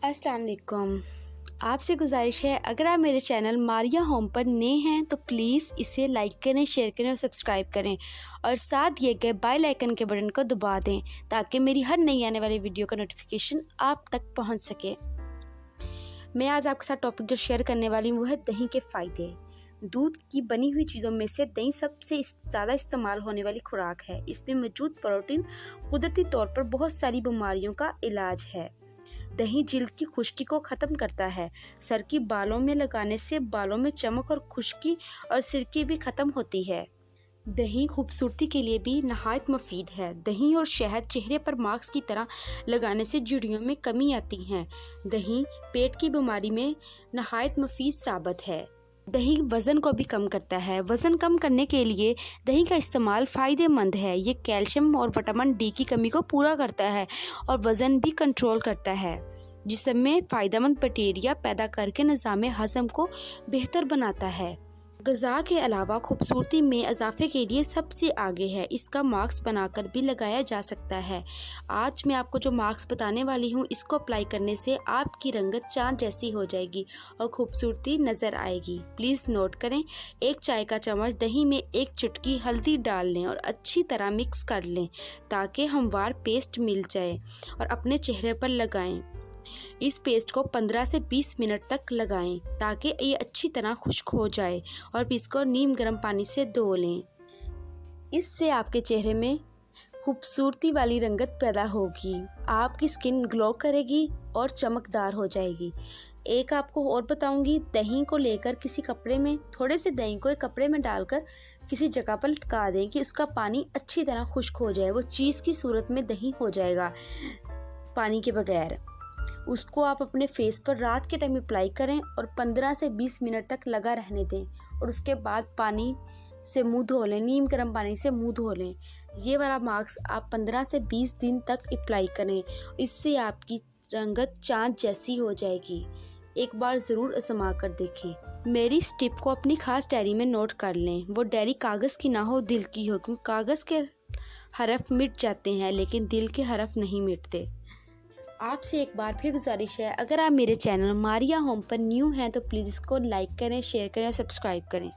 अस्सलाम वालेकुम। आपसे गुजारिश है, अगर आप मेरे चैनल मारिया होम पर नए हैं तो प्लीज़ इसे लाइक करें, शेयर करें और सब्सक्राइब करें और साथ दिए गए बेल आइकन के बटन को दबा दें ताकि मेरी हर नई आने वाली वीडियो का नोटिफिकेशन आप तक पहुंच सके। मैं आज आपके साथ टॉपिक जो शेयर करने वाली हूँ वो है दही के फ़ायदे। दूध की बनी हुई चीज़ों में से दही सबसे ज़्यादा इस्तेमाल होने वाली खुराक है। इसमें मौजूद प्रोटीन कुदरती तौर पर बहुत सारी बीमारियों का इलाज है। दही जिल्द की खुश्की को ख़त्म करता है। सर की बालों में लगाने से बालों में चमक और खुश्की और सिरकी भी ख़त्म होती है। दही खूबसूरती के लिए भी नहायत मुफीद है। दही और शहद चेहरे पर मास्क की तरह लगाने से झुर्रियों में कमी आती है। दही पेट की बीमारी में नहायत मुफीद साबित है। दही वज़न को भी कम करता है। वज़न कम करने के लिए दही का इस्तेमाल फ़ायदेमंद है। ये कैल्शियम और विटामिन डी की कमी को पूरा करता है और वज़न भी कंट्रोल करता है। जिस्म में फ़ायदेमंद बैक्टीरिया पैदा करके निज़ाम हज़म को बेहतर बनाता है। ग़िज़ा के अलावा खूबसूरती में इजाफे के लिए सबसे आगे है। इसका मास्क बनाकर भी लगाया जा सकता है। आज मैं आपको जो मास्क बताने वाली हूँ इसको अप्लाई करने से आपकी रंगत चाँद जैसी हो जाएगी और खूबसूरती नज़र आएगी। प्लीज़ नोट करें, 1 चाय का चम्मच दही में 1 चुटकी हल्दी डाल लें और अच्छी तरह मिक्स कर लें ताकि हमवार पेस्ट मिल जाए और अपने चेहरे पर लगाएं। इस पेस्ट को 15 से 20 मिनट तक लगाएं ताकि ये अच्छी तरह खुश्क हो जाए और इसको नीम गर्म पानी से धो लें। इससे आपके चेहरे में खूबसूरती वाली रंगत पैदा होगी। आपकी स्किन ग्लो करेगी और चमकदार हो जाएगी। एक आपको और बताऊंगी, दही को लेकर किसी कपड़े में थोड़े से दही को एक कपड़े में डालकर किसी जगह पर लटका दें कि उसका पानी अच्छी तरह खुश्क हो जाए। वो चीज़ की सूरत में दही हो जाएगा पानी के बगैर। उसको आप अपने फेस पर रात के टाइम अप्लाई करें और 15 से 20 मिनट तक लगा रहने दें और उसके बाद पानी से मुंह धो लें, नीम गर्म पानी से मुंह धो लें। ये वाला मास्क आप 15 से 20 दिन तक अप्लाई करें। इससे आपकी रंगत चाँद जैसी हो जाएगी। एक बार ज़रूर आजमा कर देखें। मेरी इस टिप को अपनी ख़ास डायरी में नोट कर लें। वो डायरी कागज़ की ना हो, दिल की हो, क्योंकि कागज़ के हरफ मिट जाते हैं लेकिन दिल के हरफ नहीं मिटते। आपसे एक बार फिर गुजारिश है, अगर आप मेरे चैनल मारिया होम पर न्यू हैं तो प्लीज़ इसको लाइक करें, शेयर करें और सब्सक्राइब करें।